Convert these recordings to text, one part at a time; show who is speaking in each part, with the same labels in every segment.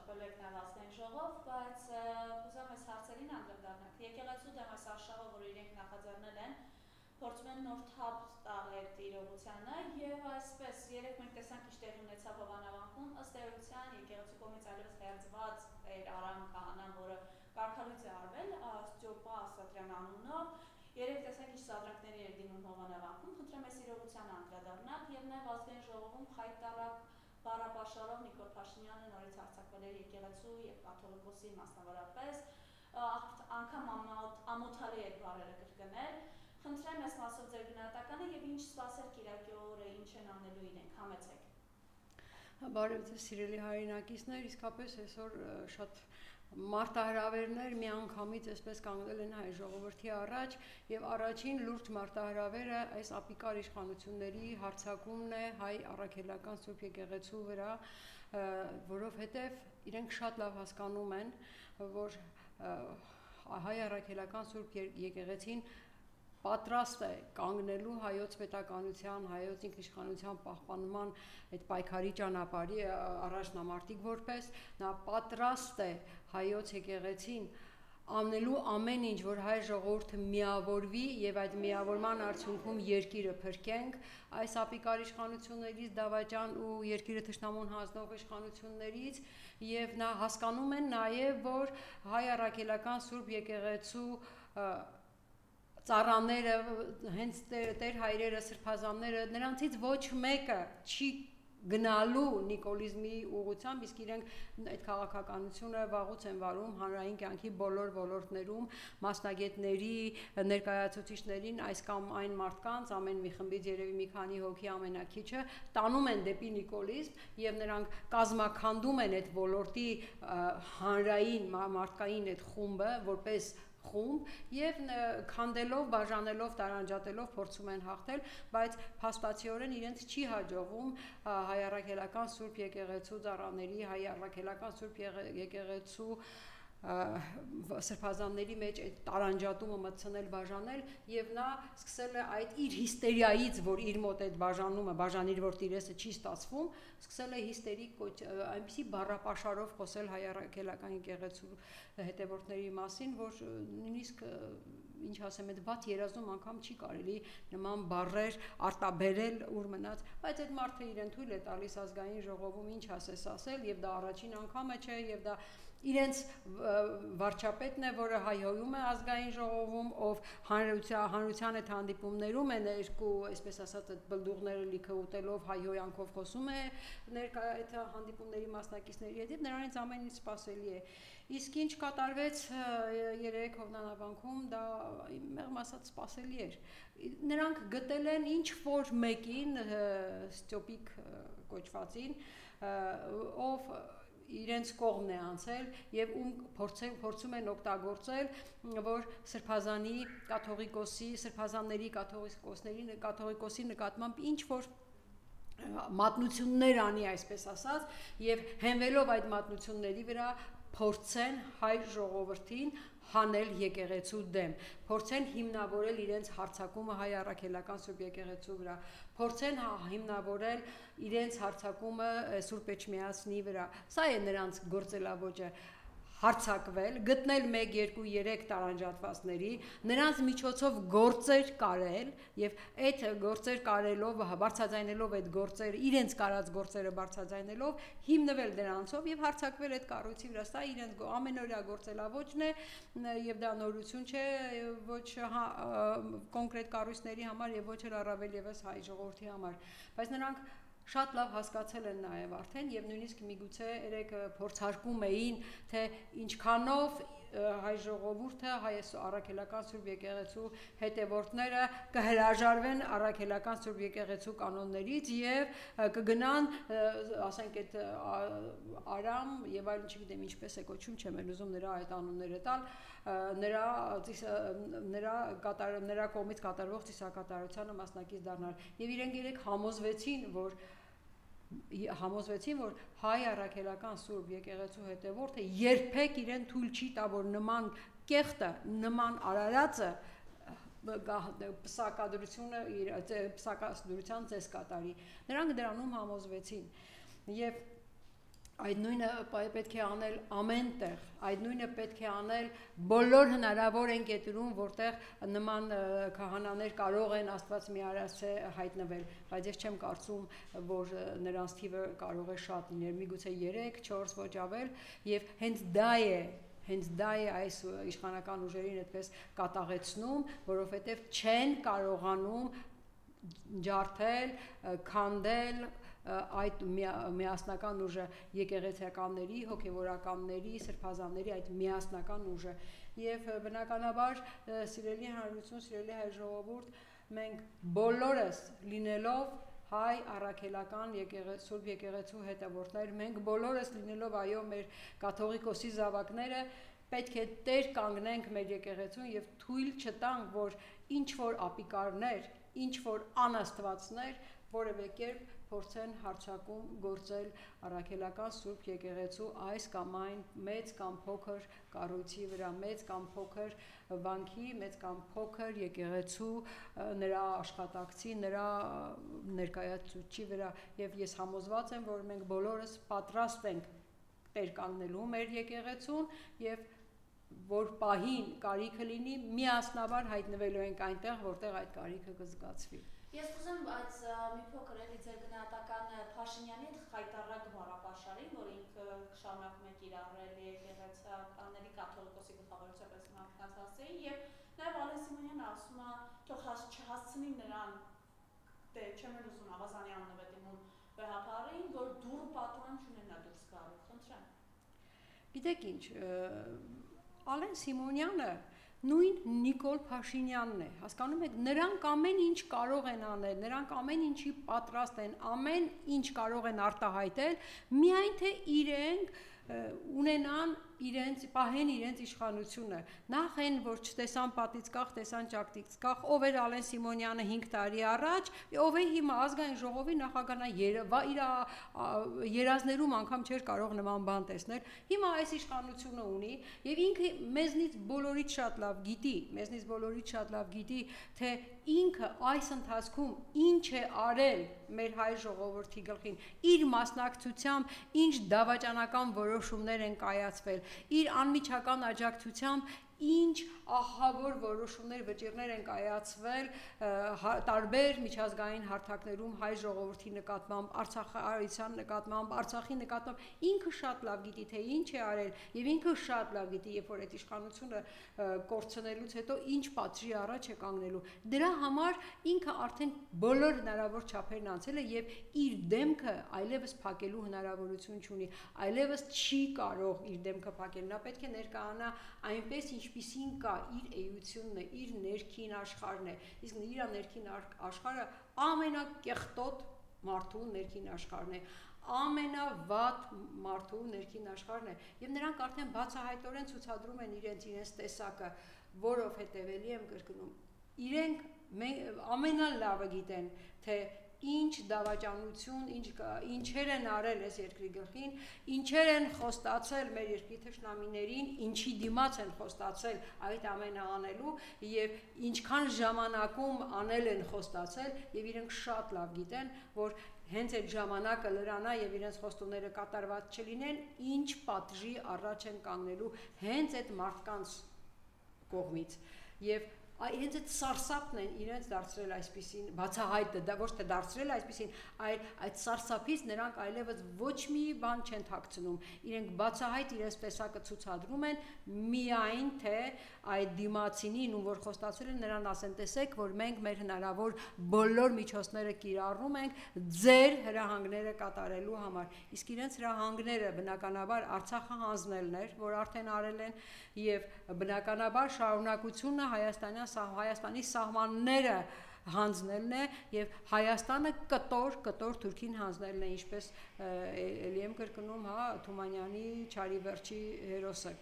Speaker 1: հռչակվել եք նավազգային ժողով, բայց ուզում ես հարցերին անդրադառնանք։ Եկեղեցու դեմ այս արշավը, որ իրենք նախաձեռնել են, փորձում են նոր թափ տալ այդ իրողությանը եւ այսպես երեք մենք տեսանք ինչ տեղի ունեցավ Հովանավանքում, ըստ էության եկեղեցու կողմից այլևս վերցված էր Արամ Քահանան, որը կարգալույծ է արվել Ստյոպա Ասատրյան անունով։ Երեք տեսանք ինչ սադրանքների էր դիմում Հովանավանքում, խնդրեմ այս իրողությանը անդրադառնանք եւ նաեւ ազգային ժողովում հայտարարակ բառապաշարով Նիկոլ Փաշինյանը նորից հարձակվել էր եկեղեցու եւ կաթողիկոսի մասնավորապես, անգամ ամոթալի էր բառերը կրկնել։ Խնդրեմ այս մասով ձեր գնահատականը եւ ինչ սպասել Կիրակի օրը, ինչ են անելու իրենք, համեցեք։
Speaker 2: Բարև ձեզ սիրելի հայրենակիցներ, իսկապես այսօր շատ մարտահրավերներ միանգամից այսպես կանգնել են հայ ժողովրդի առաջ եւ առաջին լուրջ մարտահրավերը այս ապիկար իշխանությունների հարձակումն է հայ առաքելական Սուրբ եկեղեցու վրա, որովհետեւ իրենք շատ լավ հասկանում են, որ հայ առաքելական Սուրբ եկեղեցին պատրաստ է կանգնելու հայոց պետականության, հայոց ինքնիշխանության պահպանման այդ պայքարի ճանապարհի առաջնամարտիկ որպես, նա պատրաստ է հայոց եկեղեցին անելու ամեն ինչ, որ հայ ժողովուրդը միավորվի եւ այդ միավորման արդյունքում երկիրը փրկենք այս ապիկար իշխանություններից, դավաճան ու երկիրը թշնամուն հանձնող իշխանություններից եւ նա հասկանում են նաեւ, որ հայ առաքելական Սուրբ եկեղեցու ծառաները, հենց տեր հայրերը, սրբազանները, նրանցից ոչ մեկը չի գնալու նիկոլիզմի ուղղությամբ, իսկ իրենք այդ քաղաքականությունը վաղուց են վարում հանրային կյանքի բոլոր ոլորտներում, մասնագետների, ներկայացուցիչներին, այս կամ այն մարդկանց, ամեն մի խմբից երևի մի քանի հոգի ամենակիչը տանում են դեպի նիկոլիզմ եւ նրանք կազմաքանդում են այդ ոլորտի հանրային մարդկային այդ խումբը որպես խումբ եւ քանդելով, բաժանելով, տարանջատելով փորձում են հաղթել, բայց փաստացիորեն իրենց չի հաջողվում հայ առաքելական Սուրբ եկեղեցու ծառաների, հայ առաքելական Սուրբ եկեղեցու սրբազանների մեջ այդ տարանջատումը մտցնել, բաժանել եւ նա սկսել է այդ իր հիստերիայից, որ իր մոտ այդ բաժանումը, բաժանիր որ տիրեսը չի ստացվում, սկսել է հիստերիկ այնպիսի բառապաշարով խոսել հայ առաքելական եկեղեցու հետևորդների մասին, որ նույնիսկ ինչ ասեմ, այդ վատ երազում անգամ չի կարելի նման բառեր արտաբերել ուր մնաց, բայց այդ մարդը իրեն թույլ է տալիս ազգային ժողովում ինչ ասես ասել եւ դա առաջին անգամը չէ եւ դա իրենց վարչապետն է, որը հայհոյում է ազգային ժողովում, ով հանրության այդ հանդիպումներում է երկու, այսպես ասած, այդ բլդուղները լիքը ուտելով հայհոյանքով խոսում է ներկա այդ հանդիպումների մասնակիցների հետ, նրանից ամեն ինչ սպասելի է։ Իսկ ինչ կատարվեց երեք Հովանավանքում, դա մեղմ ասած սպասելի էր։ Նրանք գտել են ինչ որ մեկին, Ստյոպիկ կոչվածին, ով իրենց կողմն է անցել եւ փորձում են օգտագործել, որ սրբազանի կաթողիկոսի նկատմամբ ինչ որ մատնություններ անի, այսպես ասած, եւ հենվելով այդ մատնությունների վրա փորձեն հայ ժողովրդին հանել եկեղեցու դեմ, փորձեն հիմնավորել իրենց հարձակումը հայ առաքելական Սուրբ եկեղեցու վրա, փորձեն հիմնավորել իրենց հարձակումը Սուրբ Էջմիածնի վրա։ Սա է նրանց գործելավոճը, հարձակվել, գտնել 1, 2, 3 տարանջատվածների, նրանց միջոցով գործեր կարել եւ այդ գործեր կարելով, բարձրաձայնելով այդ գործերը, իրենց կարած գործերը բարձրաձայնելով, հիմնվել դրանցով եւ հարձակվել այդ կառույցի վրա։ Սա իրենց ամենօրյա գործելավոճն է եւ դա նորություն չէ ոչ կոնկրետ կառույցների համար եւ ոչ էլ առավել եւս հայ ժողովրդի համար, բայց նրանք շատ լավ հասկացել են նաև արդեն եւ նույնիսկ միգուցե երեք փորձարկում էին, թե ինչքանով հայ ժողովուրդը, հայ առաքելական Սուրբ եկեղեցու հետևորդները կհրաժարվեն առաքելական Սուրբ եկեղեցու կանոններից եւ կգնան, ասենք այդ Արամ եւ այլն, չգիտեմ ինչպես է կոչում, չեմ էլ ուզում նրա այդ անունները տալ, նրա կողմից կատարվող ծիսակատարությանը մասնակից դառնալ եւ իրենք երեք համոզվեցին, որ հայ առաքելական Սուրբ եկեղեցու հետևորդը երբեք իրեն թույլ չի տա, որ նման կեղտը, նման արարածը պսակադրության ծես կատարի։ Նրանք դրանում համոզվեցին եւ Այդ նույնը պետք է անել ամեն տեղ, այդ նույնը պետք է անել բոլոր հնարավոր են կետերում, որտեղ նման քահանաներ կարող են Աստված մի արասե հայտնվել, բայց ես չեմ կարծում, որ նրանց թիվը կարող է շատ լինել, միգուցե 3-4 ոչ ավել, եւ հենց դա է այս իշխանական ուժերին այդպես կատաղեցնում, որովհետեւ չեն կարողանում ջարդել, քանդել այդ միասնական ուժը եկեղեցիականների, հոգևորականների, սրբազանների այդ միասնական ուժը եւ բնականաբար սիրելի հանրություն, սիրելի հայ ժողովուրդ, մենք բոլորս լինելով հայ առաքելական Սուրբ եկեղեցու հետևորդներ, մենք բոլորս լինելով այո մեր կաթողիկոսի զավակները պետք է տեր կանգնենք մեր եկեղեցուն եւ թույլ չտանք, որ ինչ որ ապիկարներ, ինչ որ անաստվածներ որևէ կերպ փորձեն հարձակում գործել առաքելական Սուրբ եկեղեցու այս կամ այն մեծ կամ փոքր կառույցի վրա, մեծ կամ փոքր վանքի, մեծ կամ փոքր եկեղեցու նրա աշխատակցի, նրա ներկայացուցիչի վրա եւ ես համոզված եմ, որ մենք բոլորս պատրաստ ենք տեր կանգնելու մեր եկեղեցուն եւ որ պահին կարիքը լինի, միասնաբար հայտնվելու ենք այնտեղ, որտեղ այդ կարիքը կզգացվի։
Speaker 1: Ես ուզում բայց մի փոքր էլի ձեր գնահատական Փաշինյանի հետ խայտառակ բառապաշարին, որ ինքը շարունակում է կիրառել եկեղեցիականների կաթողիկոսի գլխավորության պես մակնացածին եւ նաեւ Ալեն Սիմոնյանը ասում է, թող չհասցնի նրան, դե չեմ ուզում Ավազանի անունը դիմում վեհապարին, որ դուռ պատուան չունենա դուրս գալու, խնդրեմ։
Speaker 2: Գիտեք ինչ, Ալեն Սիմոնյանը նույն Նիկոլ Փաշինյանն է, հասկանում եք, նրանք ամեն ինչ կարող են անել, նրանք ամեն ինչի պատրաստ են, ամեն ինչ կարող են արտահայտել, միայն թե իրենք ունենան պահեն իրենց իշխանությունը, նախ են, որ չտեսան պատից կախ, տեսան ճակտից կախ, ով էր Ալեն Սիմոնյանը 5 տարի առաջ, ով է հիմա ազգային ժողովի նախագահն իր երազներում անգամ չէր կարող նման բան տեսնել, հիմա այս իշխանությունը ունի եւ ինքը մեզնից բոլորից շատ լավ գիտի, թե ինքը այս ընթացքում ինչ է արել մեր հայ ժողովրդի գլխին, իր մասնակցությամբ ինչ դավաճանական որոշումներ են կայացվել, իր անմիջական աջակցությամբ ինչ ահավոր որոշումներ վճիռներ են կայացվել տարբեր միջազգային հարթակներում հայ ժողովրդի նկատմամբ, Արցախահայության նկատմամբ, Արցախի նկատմամբ, ինքը շատ լավ գիտի, թե ինչ է արել եւ ինքը շատ լավ գիտի, երբ որ այդ իշխանությունը կորցնելուց հետո ինչ պատժի առաջ է կանգնելու։ Դրա համար ինքը արդեն բոլոր հնարավոր չափերն անցել է եւ իր դեմքը այլևս փակելու հնարավորություն չունի, այլևս չի կարող իր դեմքը փակել, նա պետք է ներկայանա այնպես ինչպիսին կա իր էությունն է, իր ներքին աշխարհն է, իսկ իր ներքին աշխարհը ամենակեղտոտ մարդու ներքին աշխարհն է, ամենավատ մարդու ներքին աշխարհն է, եւ նրանք արդեն բացահայտորեն ցուցադրում են իրենց տեսակը, որովհետեւ էլի եմ կրկնում, իրենք ամենալավը գիտեն, թե ինչ դավաճանություն, ինչեր են արել այս երկրի գլխին, ինչեր են խոստացել մեր երկրի թշնամիներին, ինչի դիմաց են խոստացել այդ ամենը անելու եւ ինչքան ժամանակում անել են խոստացել եւ իրենք շատ լավ գիտեն, որ հենց այդ ժամանակը լրանա եւ իրենց խոստումները կատարված չլինեն, ինչ պատժի առաջ են կանգնելու հենց այդ մարդկանց կողմից եւ հենց այդ սարսափն են իրենց դարձրել այսպիսին բացահայտը, դա ոչ թե դարձրել այսպիսին, այլ այդ սարսափից նրանք այլևս ոչ մի բան չեն թաքցնում, իրենք բացահայտ իրենց տեսակը ցուցադրում են, միայն թե այդ դիմացինին, ում որ խոստացել են, նրան ասեն, տեսեք, որ մենք մեր հնարավոր բոլոր միջոցները կիրառում ենք ձեր հրահանգները կատարելու համար, իսկ իրենց հրահանգները բնականաբար Արցախը հանձնելն էր, որ արդեն արել են, եւ բնականաբար շարունակությունը Հայաստանի սահմանները հանձնելն է եւ Հայաստանը կտոր Թուրքին հանձնելն է, ինչպես էլի եմ կրկնում, Թումանյանի Չարի վերջի հերոսը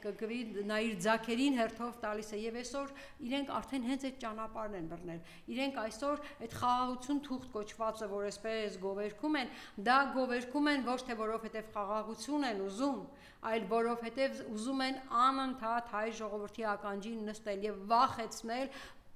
Speaker 2: կգվի նա իր ձակերին հերթով տալիս է եւ այսօր իրենք արդեն հենց այդ ճանապարհն են բռնել, իրենք այսօր այդ խաղաղություն թուղթ կոչվածը, որ այսպես գովերքում են, դա գովերքում են ոչ թե որովհետեւ խաղաղություն են ուզում, այլ որովհետեւ ուզում են անընդհատ հայ ժողովրդի ականջին նստել եւ վախեցնել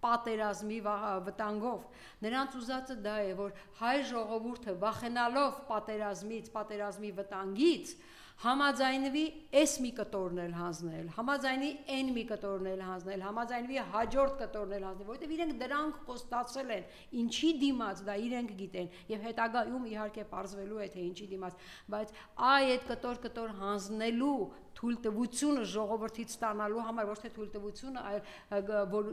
Speaker 2: պատերազմի վտանգով։ Նրանց ուզածը դա է, որ հայ ժողովուրդը վախենալով պատերազմից, պատերազմի վտանգից, համաձայնվի այս մի կտորն էլ հանձնել, համաձայնվի այն մի կտորն էլ հանձնել, համաձայնվի հաջորդ կտորն էլ հանձնել, որովհետև իրենք դրանք խոստացել են, ինչի դիմաց դա իրենք գիտեն, եւ հետագայում իհարկե պարզվելու է թե ինչի դիմաց, բայց այդ կտոր հանձնելու թույլտվությունը ժողովրդից ստանալու համար, ոչ թե թույլտվությունը, այլ որ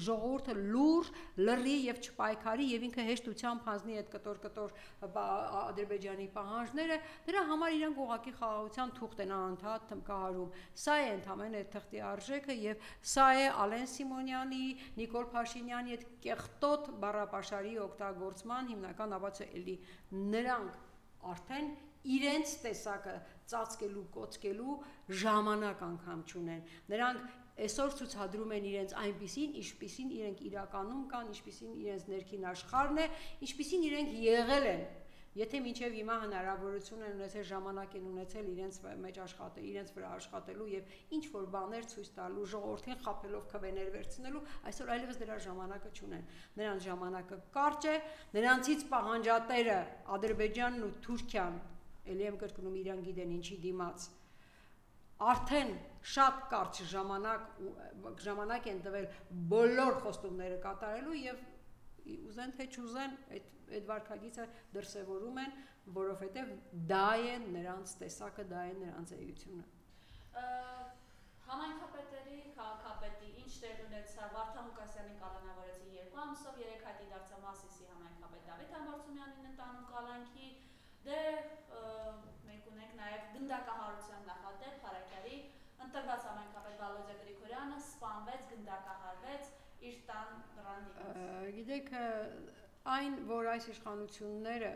Speaker 2: ժողովուրդը լուր, լռի եւ չպայքարի եւ ինքը հեշտությամբ հանձնի այդ կտոր Ադրբեջանի պահանջները, դրա համար իրենք ուղղակի խաղաղության թուղթ են անընդհատ թմկահարում։ Սա է ընդհանրապես այդ թղթի արժեքը եւ սա է Ալեն Սիմոնյանի, Նիկոլ Փաշինյանի այդ կեղտոտ բառապաշարի օգտագործման հիմնական ապացույցը էլի նրանք արդեն իրենց տեսակը ծածկելու, կոծկելու ժամանակ անգամ չունեն։ Նրանք այսօր ցուցադրում են իրենց այնպիսին, ինչպիսին իրենք իրականում կան, ինչպիսին իրենց ներքին աշխարհն է, ինչպիսին իրենք եղել են։ Եթե մինչև հիմա հնարավորություն են ունեցել, ժամանակ են ունեցել իրենց մեջ աշխատել, իրենց վրա աշխատելու եւ ինչ որ բաներ ցույց տալու, ժողովրդին խաբելով քվեներ վերցնելու, այսօր այլևս դրա ժամանակը չունեն։ Նրանց ժամանակը կարճ է, նրանցից պահանջատերը Ադրբեջանն ու Թուրքիան, ելի եմ կրկնում, իրան գիտեն ինչի դիմաց, արդեն շատ կարճ ժամանակ են տվել բոլոր խոստումները կատարելու եւ ուզեն թե չուզեն այդ վարքագիծը դրսևորում են, որովհետև դա է նրանց տեսակը, դա է նրանց էությունը։
Speaker 1: Համայնքապետերի քաղաքապետի ինչ տեղ ունեցավ Վարդան Ղուկասյանին կալանավորեցին 2 ամսով, 3 հայտի դարձավ Մասիսի համայնքապետ Դավիթ Համբարձումյանին ընտանում կալանքի, դե մենք ունենք նաև գնդակահարության նախադեպ Փարաքյալի ընտրված համայնքապետ Վալոդիա Գրիգորյանը սպանվեց, գնդակահարվեց իր տան դռան դիմաց։
Speaker 2: Գիտեք, այն, որ այս իշխանությունները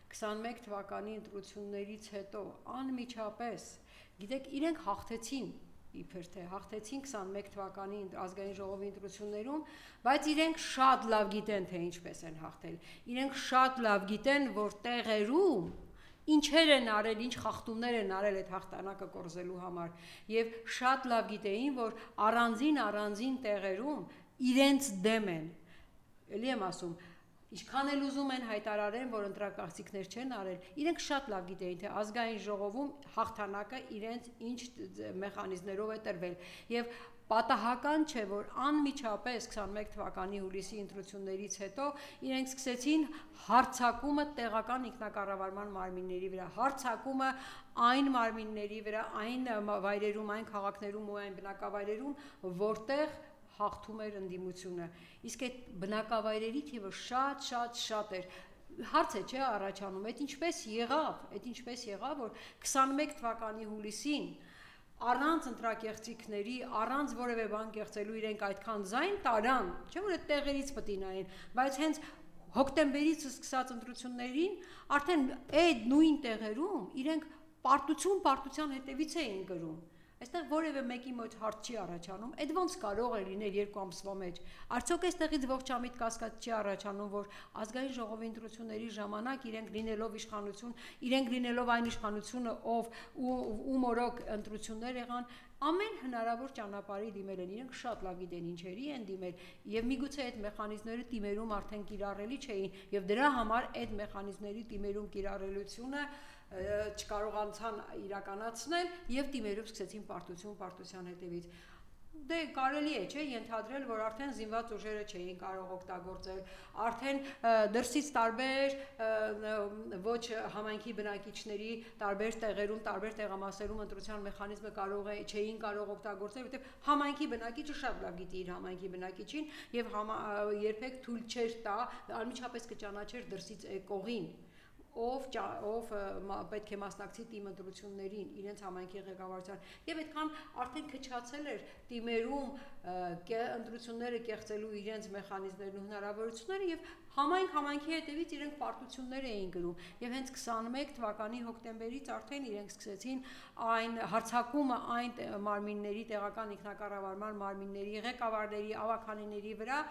Speaker 2: 21 թվականի ընտրություններից հետո անմիջապես, գիտեք, իրենք հաղթեցին, իբր թե հաղթեցին 21 թվականի ազգային ժողովի ընտրություններում, բայց իրենք շատ լավ գիտեն, թե ինչպես են հաղթել։ Իրենք շատ լավ գիտեն, որ տեղերում ինչեր են արել, ինչ խախտումներ են արել այդ հաղթանակը կորզելու համար, եւ շատ լավ գիտեին, որ առանձին տեղերում իրենց դեմ են։ Էլի եմ ասում, ինչքան էլ ուզում են հայտարարեն, որ ընտրակարծիքներ չեն արել, իրենք շատ լավ գիտեին, թե ազգային ժողովում հաղթանակը իրենց ինչ մեխանիզմներով է տրվել, եւ պատահական չէ, որ անմիջապես 21 թվականի հուլիսի ընտրություններից հետո իրենք սկսեցին հարձակումը տեղական ինքնակառավարման մարմինների վրա, հարձակումը այն մարմինների վրա, այն վայրերում, այն քաղաքներում ու այն բնակավայրերում, որտեղ հաղթում էր ընդդիմությունը։ Իսկ այդ բնակավայրերի թիվը շատ էր։ Հարց է չէ առաջանում, այդ ինչպես եղավ, որ 21 թվականի հուլիսին առանց ընտրակեղծիքների, առանց որևէ բան կեղծելու իրենք այդքան ձայն տարան, չէ՞ որ այդ տեղերից պետք է նայեն, բայց հենց հոկտեմբերից սկսած ընտրություններին արդեն այդ նույն տեղերում իրենք պարտության հետևից էին գրում։ Այստեղ որևէ մեկի մոտ հարց չի առաջանում, այդ ոնց կարող է լինել 2 ամսվա մեջ։ Արդյոք այստեղից ողջամիտ կասկած չի առաջանում, որ ազգային ժողովի ընտրությունների ժամանակ իրենք լինելով իշխանություն, իրենք լինելով այն իշխանությունը, ում օրոք ընտրություններ եղան, ամեն հնարավոր ճանապարհի դիմել են, իրենք շատ լավ գիտեն ինչերի են դիմել, եւ միգուցե այդ մեխանիզմները դիմերում արդեն կիրառելի չէին, եւ դրա համար այդ մեխանիզմների դիմերում կիրառելիությունը չկարողացան իրականացնել եւ դիմերով սկսեցին պարտության հետևից։ Դե կարելի է, չէ, ենթադրել, որ արդեն զինված ուժերը չէին կարող օգտագործել, արդեն դրսից տարբեր ոչ համայնքի բնակիչների տարբեր տեղերում, տարբեր տեղամասերում ընտրության մեխանիզմը չէին կարող օգտագործել, որովհետև համայնքի բնակիչը շատ լավ գիտի իր համայնքի բնակիչին եւ երբեք թույլ չէր տա, անմիջապես կճանաչեր դրսից եկողին, ով պետք է մասնակցի թիմ ընտրություններին իրենց համայնքի ղեկավարության եւ այդքան արդեն քչացել էր թիմերում ընտրությունները կեղծելու իրենց մեխանիզմներն ու հնարավորությունները եւ համայնքի հետևից իրենք պարտություններ էին գրում եւ հենց 21 թվականի հոկտեմբերից արդեն իրենք սկսեցին այն հարձակումը այն մարմինների տեղական ինքնակառավարման մարմինների ղեկավարների ավականիների վրա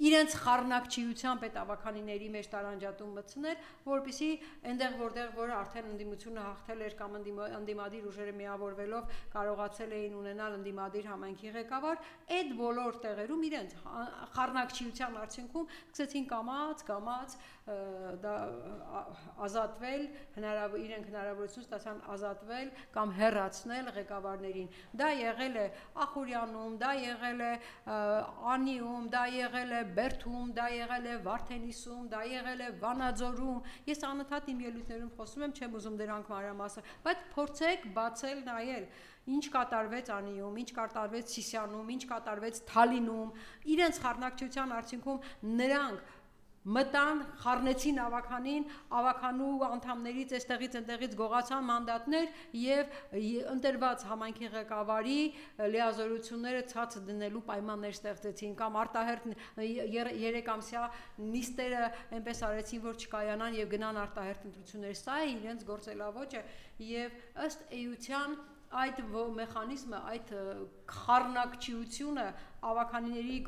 Speaker 2: իրենց խառնակչիությամբ այդ ավականիների մեջ տարանջատում մտցնել, որպեսզի այնտեղ որտեղ արդեն ընդդիմությունը հաղթել էր կամ ընդդիմադիր ուժերը միավորվելով կարողացել էին ունենալ ընդդիմադիր համայնքի ղեկավար, այդ բոլոր տեղերում իրենց խառնակչիության արդյունքում սկսեցին կամաց ազատվել, իրենք հնարավորություն ստացան ազատվել կամ հեռացնել ղեկավարներին։ Դա եղել է Ախուրյանում, դա եղել է Անիում, դա եղել է Բերդում, դա եղել է Վարդենիսում, դա եղել է Վանաձորում։ Ես անընդհատ իմ ելույթներում խոսում եմ, չեմ ուզում դրանք մանրամասը, բայց փորձեք բացել, նայել ինչ կատարվեց Անիում, ինչ կատարվեց Սիսիանում, ինչ կատարվեց Թալինում, իրենց խառնակչության արդյունքում նրանք մտան, խառնեցին ավականին, ավականու անդամներից այստեղից այնտեղից գողացան մանդատներ եւ ընտրված համայնքի ղեկավարի լիազորությունները ցած դնելու պայմաններ ստեղծեցին կամ արտահերթ 3 ամսյա նիստերը այնպես արեցին, որ չկայանան եւ գնան արտահերթ ընտրություններ։ Սա է իրենց գործելավոճը եւ ըստ էության այդ մեխանիզմը, այդ խառնակչիությունը ավականիների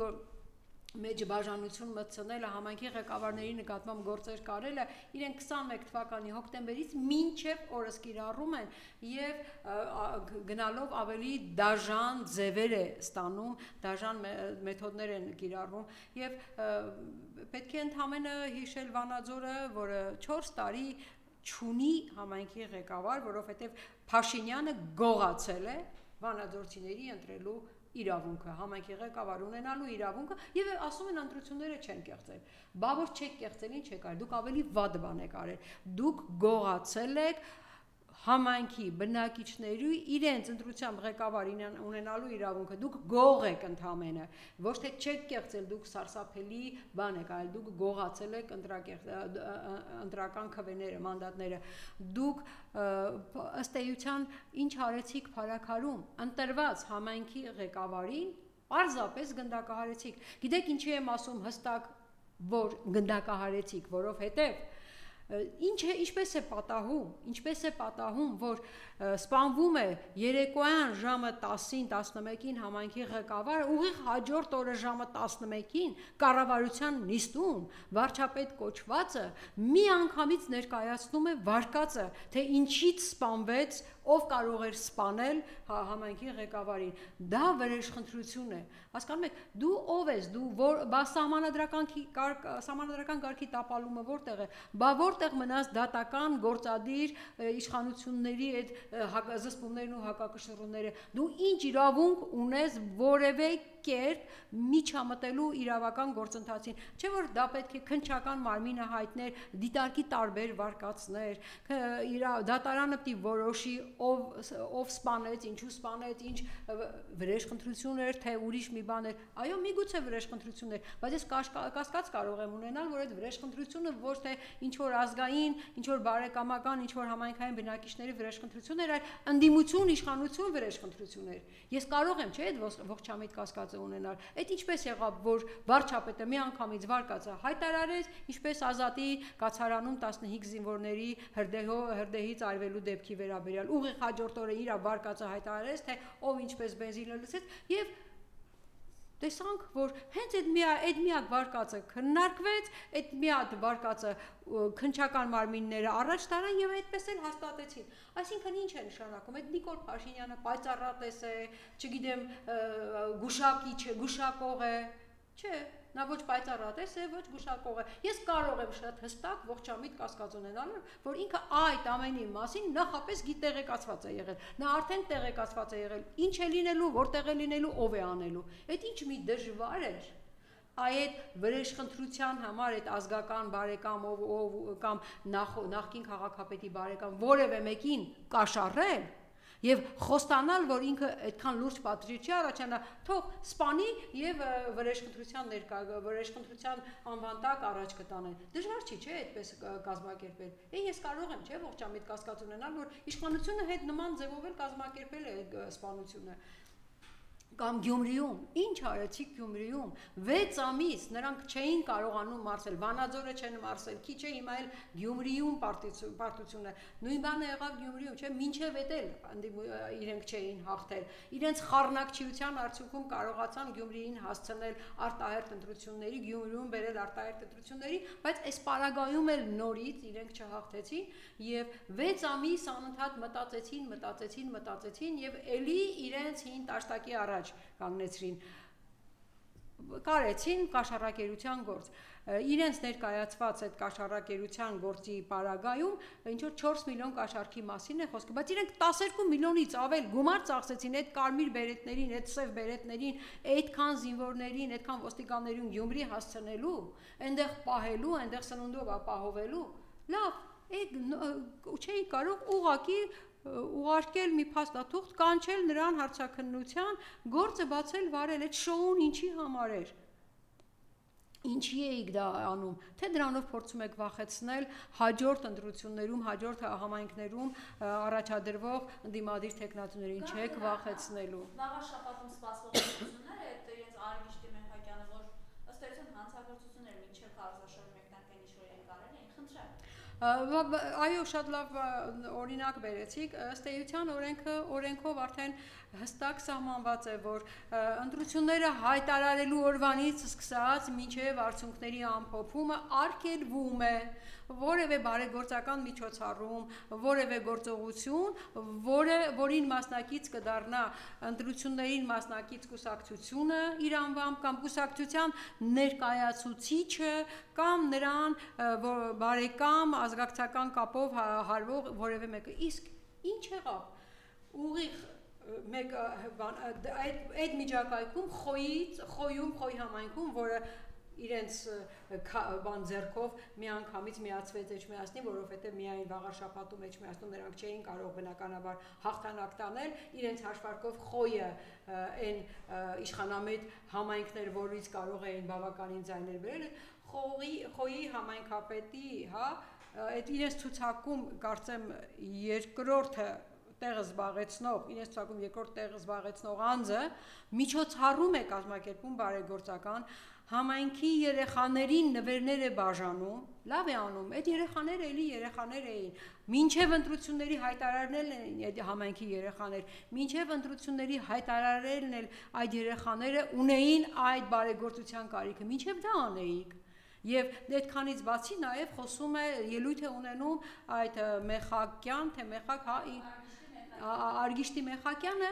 Speaker 2: մեջ բաժանություն մտցնելը, համայնքի ղեկավարների նկատմամբ գործեր կարելը իրենք 21 թվականի հոկտեմբերից մինչև օրս կիրառում են եւ գնալով ավելի դաժան ձևեր է ստանում, դաժան մեթոդներ են կիրառվում եւ պետք է ընդհանրապես հիշել Վանաձորը, որը 4 տարի չունի համայնքի ղեկավար, որովհետեւ Փաշինյանը գողացել է վանաձորցիների ընտրելու իրավունքը, համայնքի ղեկավար ունենալու իրավունքը եւ ասում են ընտրությունները չեն կեղծել։ Բա որ չեք կեղծել, ինչ եք արել, դուք ավելի վատ բան եք արել։ Դուք գողացել եք համայնքի բնակիչների իրենց ընտրությամբ ղեկավար ունենալու իրավունքը, դուք գող եք ընդհանրապես, ոչ թե չեք կեղծել, դուք սարսափելի բան եք արել, դուք գողացել եք ընտրական քվեները, մանդատները, դուք ըստ էության ինչ արեցիք Փարաքարում, ընտրված համայնքի ղեկավարին պարզապես գնդակահարեցիք։ Գիտեք ինչի եմ ասում հստակ, որ գնդակահարեցիք, որովհետև ինչպես է պատահում, որ սպանվում է երեկոյան ժամը 10-ին, 11-ին համայնքի ղեկավարը, ուղիղ հաջորդ օրը ժամը 11-ին կառավարության նիստում վարչապետ կոչվածը մի անգամից ներկայացնում է վարկածը, թե ինչից սպանվեց, ով կարող էր սպանել համայնքի ղեկավարին։ Դա վրեժխնդրություն է։ Հասկանում եք, դու ով ես, բա սահմանադրական կարգի տապալումը որտեղ է, բա որտեղ մնաց դատական գործադիր իշխանությունների այդ զսպումներն ու հակակշռումները, դու ինչ իրավունք ունես որևէ կերպ միջամտելու իրավական գործընթացին, չէ որ դա պետք է քննչական մարմինը հայտներ, դիտարկի տարբեր վարկածներ, դատարանը պիտի որոշի ով սպանեց, ինչու սպանեց, ինչ վրեժխնդրություն էր, թե ուրիշ մի բան էր, այո միգուցե վրեժխնդրություն էր, բայց ես կասկած կարող եմ ունենալ, որ այդ վրեժխնդրությունը ոչ թե ինչ-որ ազգային, ինչ-որ բարեկամական, ինչ-որ համայնքային բնակիչների վրեժխնդրություն էր, այլ ընդդիմություն, իշխանություն վրեժխնդրություն էր։ Ես կարող եմ, չէ՞, այդ ողջամիտ կասկածը ունենալ։ Այդ ինչպես եղավ, որ վարչապետը մի անգամից վարկածը հայտարարեց, ինչպես Ազատի կացարանում 15 զինվորների հրդեհից արվելու դեպքի վերաբերյալ, ուղիղ հաջորդ օրը իր վարկածը հայտարարեց, թե ով ինչպես բենզինը լցեց եւ տեսանք, որ հենց այդ միակ վարկածը քննարկվեց, այդ միակ վարկածը քննչական մարմինները առաջ տարան եւ այդպես էլ հաստատեցին։ Այսինքն ինչ է նշանակում, այդ Նիկոլ Փաշինյանը պայծառատես է, չգիտեմ, գուշակիչ է, գուշակող է, չէ, նա ոչ պայծառատես է, ոչ գուշակող է։ Ես կարող եմ շատ հստակ ողջամիտ կասկած ունենալ, որ ինքը այդ ամենի մասին նախապես տեղեկացված է եղել։ Նա արդեն տեղեկացված է եղել, ինչ է լինելու, որտեղ է լինելու, ով է անելու։ Այդ ինչ մի դժվար էր այդ վրեժխնդրության համար այդ ազգական բարեկամ կամ նախկին քաղաքապետի բարեկամ որևէ մեկին կաշառել եւ խոստանալ, որ ինքը այդքան լուրջ պատժի չի առաջանա, թող սպանի եւ վրեժխնդրության անվան տակ առաջ կտանեն։ Դժվար չի, չէ՞, այդպես կազմակերպել։ Ես կարող եմ, չէ՞, ողջամիտ կասկած ունենալ, որ իշխանությունը հետ նման ձևով էլ կազմակերպել է սպանությունը։ Կամ Գյումրիում, ինչ արեցիք Գյումրիում, 6 ամիս նրանք չէին կարողանում մարսել, Վանաձորը չեն մարսել, քիչ է հիմա էլ Գյումրիում պարտությունը, նույն բանը եղավ Գյումրիում, չէ, մինչև էդ իրենք չէին հաղթել, իրենց խառնակչիության արդյունքում կարողացան Գյումրիին հասցնել արտահերթ ընտրությունների, Գյումրիում բերել արտահերթ ընտրությունների, բայց այս պարագայում էլ նորից իրենք չհաղթեցին եւ 6 ամիս անընդհատ մտածեցին եւ էլի իրենց հին տաշտակի առաջ կանգնեցրին, կարեցին կաշառակերության գործ, իրենց ներկայացված այդ կաշառակերության գործի պարագայում ինչ որ 4 միլիոն կաշառքի մասին է խոսքը, բայց իրենք 12 միլիոնից ավել գումար ծախսեցին այդ կարմիր բերետներին, այդ սև բերետներին, այդքան զինվորներին, այդքան ոստիկաններին Գյումրի հասցնելու, այնտեղ պահելու, այնտեղ սնունդով ապահովելու, լավ, չէի կարող ուղղակի ուղարկել մի փաստաթուղթ, կանչել նրան հարցաքննության, գործը բացել վարել, այդ շոուն ինչի համար էր, ինչի էիք դա անում, թե դրանով փորձում եք վախեցնել հաջորդ ընտրություններում, հաջորդ համայնքներում առաջադրվող ընդդիմադիր թեկնածուներին, չեք վախեցնելու։
Speaker 1: Վաղ շաբաթում սպասվող ընտրությունները, այդ իրենց Արագիշտի Մեխակյանը, որ ըստ էության հանցագործություններ մինչև քարոզաշարժ մեկնարկեն ինչ-որ են կարել էին, խնդրեմ։
Speaker 2: Այո, շատ լավ օրինակ բերեցիք, ըստ էության օրենքով արդեն հստակ սահմանված է, որ ընտրությունները հայտարարելու օրվանից սկսած մինչև արդյունքների ամփոփումը արգելվում է որևէ բարեգործական միջոցառում, որևէ գործողություն, որին մասնակից կդառնա ընտրություններին մասնակից կուսակցությունը իր անվամբ կամ կուսակցության ներկայացուցիչը կամ նրան բարեկամ ազգակցական կապով հարվող որևէ մեկը, իսկ ինչ եղավ ուղիղ այդ միջակայքում խոյ համայնքում, որը իրենց ձեռքով միանգամից միացվեց Էջմիածնին, որովհետև միայն վաղաշաբաթում Էջմիածնում նրանք չէին կարող բնականաբար հաղթանակ տանել, իրենց հաշվարկով խոյը այն իշխանամետ համայնքներ, որից կարող էին բավականին ձայներ բերել, խոյի համայնքապետի, այդ իրենց ցուցակում կարծեմ երկրորդը տեղը զբաղեցնող անձը միջոցառում է կազմակերպում բարեգործական համայնքի երեխաներին նվերներ է բաժանում, լավ է անում, այդ երեխաները էլի երեխաներ էին, մինչև ընտրությունների հայտարարելն են այդ համայնքի երեխաներ, մինչև ընտրությունների հայտարարելն էլ այդ երեխաները ունեին այդ բարեգործության կարիքը, մինչև դա անեիք։ Եվ այդքանից բացի նաև խոսում է ելույթ է ունենում այդ Մեխակյան, թե Արագիշտի Մեխակյանը,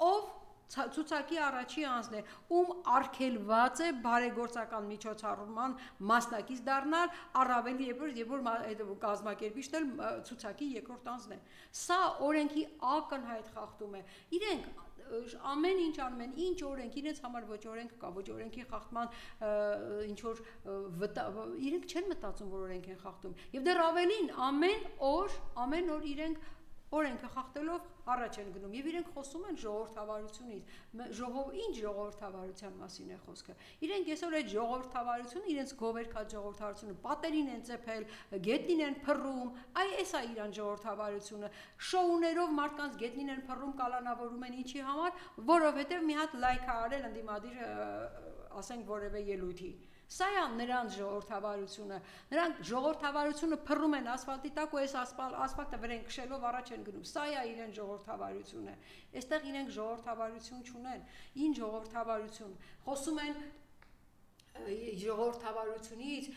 Speaker 2: ով ցուցակի առաջի անձն է, ում արգելված է բարեգործական միջոցառման մասնակից դառնալ, առավել երբ որ կազմակերպիչն էլ ցուցակի երկրորդ անձն է։ Սա օրենքի ակնհայտ խախտում է։ Իրենք ամեն ինչ անում են, ինչ օրենք, իրենց համար ոչ օրենք կա, ոչ օրենքի խախտման ինչ որ իրենք չեն մտածում, որ օրենք են խախտում։ Եվ դեռ ավելին, ամեն օր իրենք օրենքը խախտելով առաջ են գնում եւ իրենք խոսում են ժողովրդավարությունից, ինչ ժողովրդավարության մասին է խոսքը։ Իրենք այսօր այդ ժողովրդավարությունը, իրենց գովերքած ժողովրդավարությունը պատերին են ծեփել, գետնին են փռում, այս է իրան ժողովրդավարությունը։ Շոուներով մարդկանց գետնին են փռում, կալանավորում են ինչի համար, որովհետեւ մի հատ լայք է արել ընդդիմադիր, ասենք որևէ ելույթի։ Սա է նրանց ժողովրդավարությունը, նրանք ժողովրդավարությունը փռում են ասֆալտի տակ ու այս ասֆալտը վրան քշելով առաջ են գնում, սա է իրեն ժողովրդավարությունը, այստեղ իրենք ժողովրդավարություն չունեն, ինչ ժողովրդավարություն, խոսում են ժողովրդավարությունից,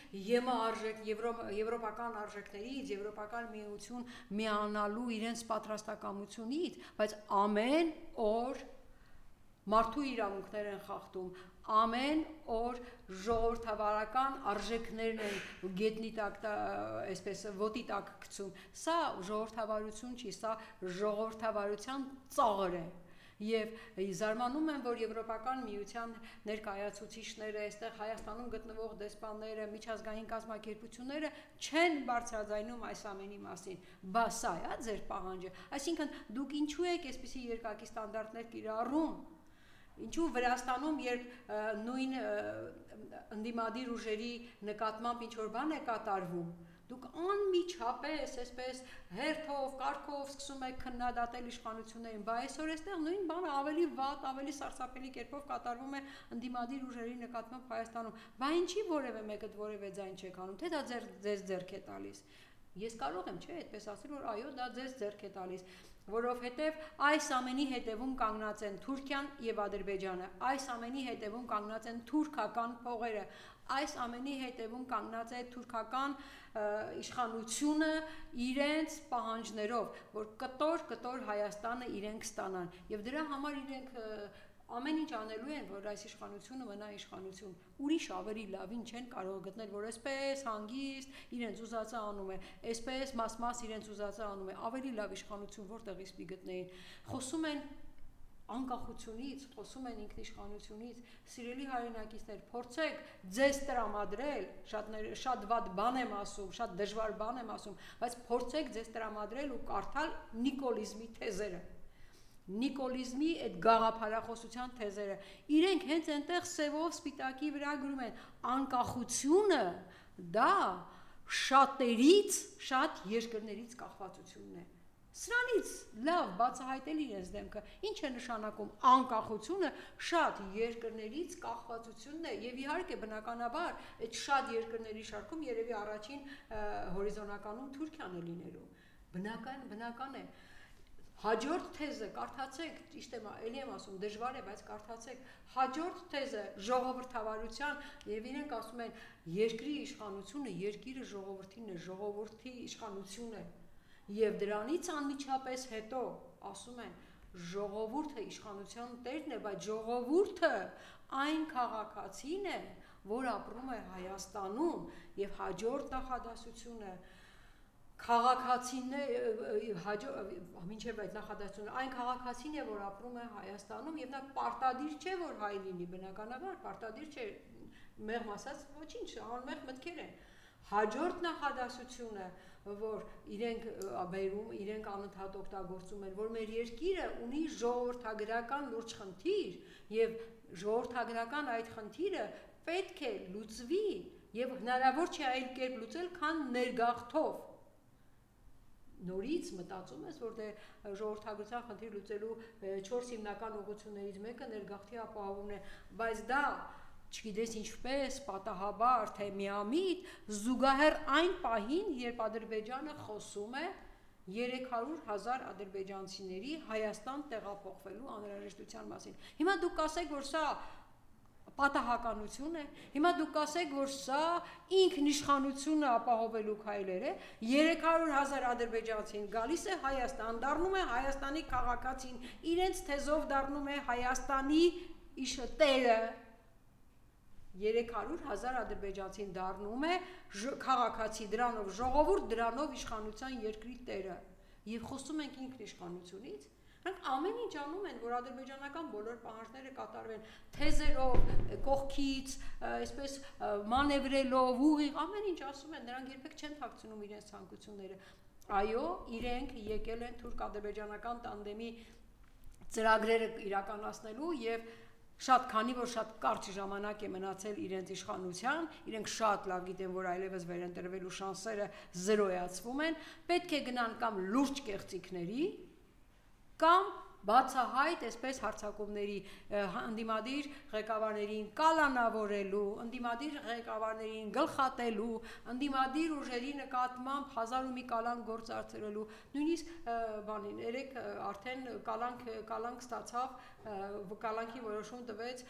Speaker 2: եվրոպական արժեքներից, եվրոպական միություն միանալու իրենց պատրաստակամությունից, բայց ամեն օր մարդու իրավունքներ են խախտում, ամեն օր ժողովրդավարական արժեքներն են գետնի տակ, այսպես ոտի տակ գցում, սա ժողովրդավարություն չի, սա ժողովրդավարության ծաղր է։ Եվ զարմանում եմ, որ Եվրոպական միության ներկայացուցիչները, այստեղ Հայաստանում գտնվող դեսպանները, միջազգային կազմակերպությունները չեն բարձրաձայնում այս ամենի մասին, բա սա է ձեր պահանջը, այսինքն դուք ինչու եք այսպիսի երկակի ստանդարտներ կիրառում, Ինչու Վրաստանում, երբ նույն ընդդիմադիր ուժերի նկատմամբ ինչ-որ բան է կատարվում, դուք անմիջապես այսպես հերթով, կարգով սկսում եք քննադատել իշխանություններին, բայց այսօր այստեղ նույն բանը ավելի վատ, ավելի սարսափելի կերպով կատարվում է ընդդիմադիր ուժերի նկատմամբ Հայաստանում։ Բայց ինչի որևէ մեկը որևէ ձայն չեք անում, թե դա ձեզ ձեռք է տալիս։ Ես կարող եմ, չէ, այդպես ասել, որ այո, դա ձեզ ձեռք է տալիս, որովհետև այս ամենի հետևում կանգնած են Թուրքիան եւ Ադրբեջանը, այս ամենի հետևում կանգնած են թուրքական փողերը, այս ամենի հետևում կանգնած է թուրքական իշխանությունը իրենց պահանջներով, որ կտոր Հայաստանը իրենք ստանան, եւ դրա համար իրենք ամեն ինչ անելու են, որ այս իշխանությունը մնա իշխանություն, ուրիշ ավելի լավին չեն կարող գտնել, որ այսպես հանգիստ իրենց ուզածը անում է, այսպես մաս իրենց ուզածը անում է, ավելի լավ իշխանություն որտեղից պիտի գտնեին, խոսում են անկախությունից, խոսում են ինքնիշխանությունից, սիրելի հայրենակիցներ, փորձեք ձեզ տրամադրել, շատ վատ բան եմ ասում, շատ դժվար բան եմ ասում, բայց փորձեք ձեզ տրամադրել ու կարդալ նիկոլիզմի թեզերը, նիկոլիզմի այդ գաղափարախոսության թեզերը, իրենք հենց այնտեղ սևով սպիտակի վրա գրում են, անկախությունը դա շատերից, շատ երկրներից կախվածությունն է, սրանից լավ բացահայտել իրենց դեմքը, ինչ է նշանակում անկախությունը շատ երկրներից կախվածությունն է եւ իհարկե բնականաբար այդ շատ երկրների շարքում երևի առաջին հորիզոնականում Թուրքիան է լինելու, բնական է, հաջորդ թեզը կարդացեք, ճիշտ եմ, էլի եմ ասում, դժվար է, բայց կարդացեք, հաջորդ թեզը ժողովրդավարության եւ իրենք ասում են երկրի իշխանությունը երկիրը ժողովրդին է, ժողովրդի իշխանություն է Եվ դրանից անմիջապես հետո ասում են ժողովուրդը իշխանության տերն է, բայց ժողովուրդը այն քաղաքացին է, որ ապրում է Հայաստանում եւ հաջորդ նախադասությունը քաղաքացին է մինչեւ այդ նախադասությունը այն քաղաքացին է, որ ապրում է Հայաստանում եւ նա պարտադիր չէ, որ հայ լինի, բնականաբար պարտադիր չէ, մեղմ ասած ոչինչ, անմեղ մտքեր են Հաջորդ նախադասությունը, որ իրենք անընդհատ օգտագործում են, որ մեր երկիրը ունի ժողովրդագրական լուրջ խնդիր եւ ժողովրդագրական այդ խնդիրը պետք է լուծվի եւ հնարավոր չէ այլ կերպ լուծել, քան ներգաղթով։ Նորից մտածում ես, որ ժողովրդագրության խնդիր լուծելու 4 հիմնական ուղղություններից մեկը ներգաղթի ապահովումն է, բայց դա չգիտես ինչպես, պատահաբար, թե միամիտ, զուգահեռ այն պահին, երբ Ադրբեջանը խոսում է 300,000 ադրբեջանցիների Հայաստան տեղափոխվելու անհրաժեշտության մասին։ Հիմա դուք կասեք, որ սա պատահականություն է, հիմա դուք կասեք, որ սա ինքնիշխանությունը ապահովելու քայլեր է, 300,000 ադրբեջանցին գալիս է Հայաստան, դառնում է Հայաստանի քաղաքացին, իրենց թեզով դառնում է Հայաստանի տերը 300,000 ադրբեջանցին դառնում է քաղաքացի դրանով ժողովուրդ դրանով իշխանության երկրի տերը եւ խոսում ենք ինքնիշխանությունից նրանք ամեն ինչ անում են որ ադրբեջանական բոլոր պահանջները կատարվեն թեզերով կողքից այսպես մանևրելով ուղիղ ամեն ինչ ասում են նրանք երբեք չեն թաքցնում իրենց ցանկությունները այո իրենք եկել են թուրք-ադրբեջանական տանդեմի ծրագրերը իրականացնելու եւ Շատ քանի որ շատ կարճ ժամանակ է մնացել իրենց իշխանության, իրենք շատ լավ գիտեն, որ այլևս վերընտրվելու շանսերը զրոյացվում են, պետք է գնան կամ լուրջ կեղծիքների, կամ բացահայտ այսպես հարձակումների ընդդիմադիր ղեկավարներին կալանավորելու, ընդդիմադիր ղեկավարներին գլխատելու, ընդդիմադիր ուժերի նկատմամբ հազար ու մի կալանք գործարքելու, նույնիսկ բանին, երեք արդեն կալանք ստացավ, կալանքի որոշում տվեց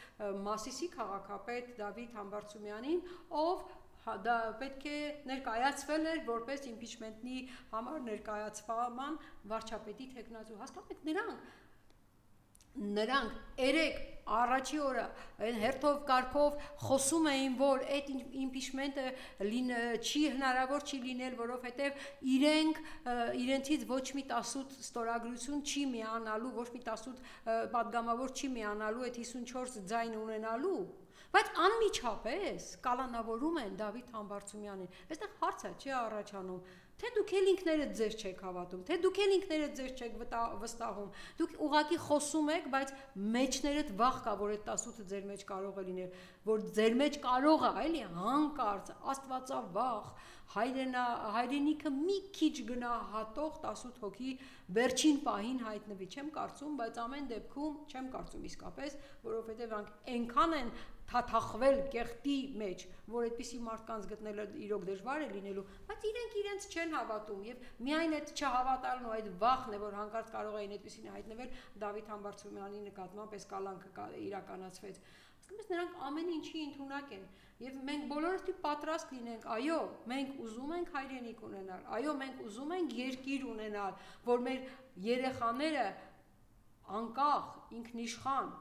Speaker 2: Մասիսի քաղաքապետ Դավիթ Համբարձումյանին, ով դա պետք է ներկայացվել էր որպես իմպիչմենտի համար ներկայացման վարչապետի թեկնածու հասկանում եք նրանք երեք առաջի օրը հերթով կարգով խոսում էին որ այդ իմպիչմենտը չի հնարավոր չի լինել որովհետև իրենցից ոչ մի 18 ստորագրություն չի միանալու ոչ մի 18 պատգամավոր չի միանալու այդ 54 ձայն ունենալու Բայց անմիջապես կալանավորում են Դավիթ Համբարձումյանին։ Այստեղ հարց է չի առաջանում, թե դուք էլ ինքներդ ձեզ չեք հավատում, թե դուք էլ ինքներդ ձեզ չեք վստահում, դուք ուղղակի խոսում եք, բայց մեջներդ վախ կա, որ այդ 18-ը ձեր մեջ կարող է լինել, որ ձեր մեջ կարող է, էլի, հանկարծ, աստվածավախ, հայրենիքը մի քիչ գնահատող 18 հոգի վերջին պահին հայտնվի, չեմ կարծում, բայց ամեն դեպքում չեմ կարծում իսկապես, որովհետև այնքան են թաթախվել կեղտի մեջ, որ այդպիսի մարդկանց գտնելը իրոք դժվար է լինելու, բայց իրենք իրենց չեն հավատում եւ միայն այդ չհավատալն ու այդ վախն է, որ հանկարծ կարող էին այդպիսին հայտնվել Դավիթ Համբարձումյանի նկատմամբ այս կալանքը իրականացվեց։ Իսկապես նրանք ամեն ինչի ընդունակ են եւ մենք բոլորս դի պատրաստ լինենք, այո, մենք ուզում ենք հայրենիք ունենալ, այո, մենք ուզում ենք երկիր ունենալ, որ մեր երեխաները անկախ, ինքնիշխան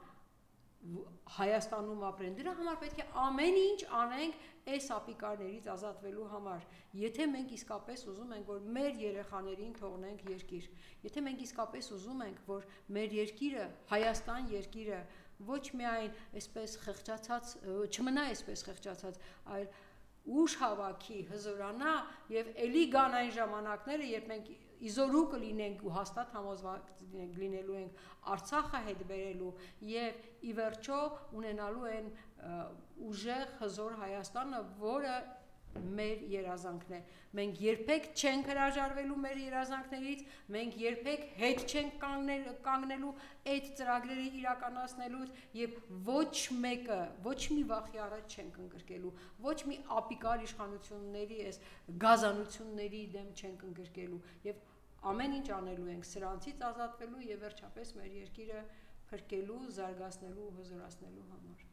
Speaker 2: Հայաստանում ապրեն, դրա համար պետք է ամեն ինչ անենք այս ապիկարներից ազատվելու համար, եթե մենք իսկապես ուզում ենք, որ մեր երեխաներին թողնենք երկիր, եթե մենք իսկապես ուզում ենք, որ մեր երկիրը, Հայաստան երկիրը ոչ միայն այսպես խեղճացած, չմնա այսպես խեղճացած, այլ ուժ հավաքի, հզորանա եւ ելի գան այն ժամանակները, երբ մենք իզորու կլինենք ու հաստատ համոզված լինելու ենք Արցախը հետ բերելու եւ ի վերջո ունենալու են ուժեղ հզոր Հայաստանը, որը մեր երազանքն է։ Մենք երբեք չենք հրաժարվելու մեր երազանքներից, մենք երբեք հետ չենք կանգնելու այդ ծրագրերի իրականացնելուց եւ ոչ մեկը, ոչ մի վախի առաջ չենք ընկրկելու, ոչ մի ապիկար իշխանությունների այս գազանությունների դեմ չենք ընկրկելու եւ ամեն ինչ անելու ենք սրանցից ազատվելու եւ վերջապես մեր երկիրը փրկելու, զարգացնելու ու հզորացնելու համար։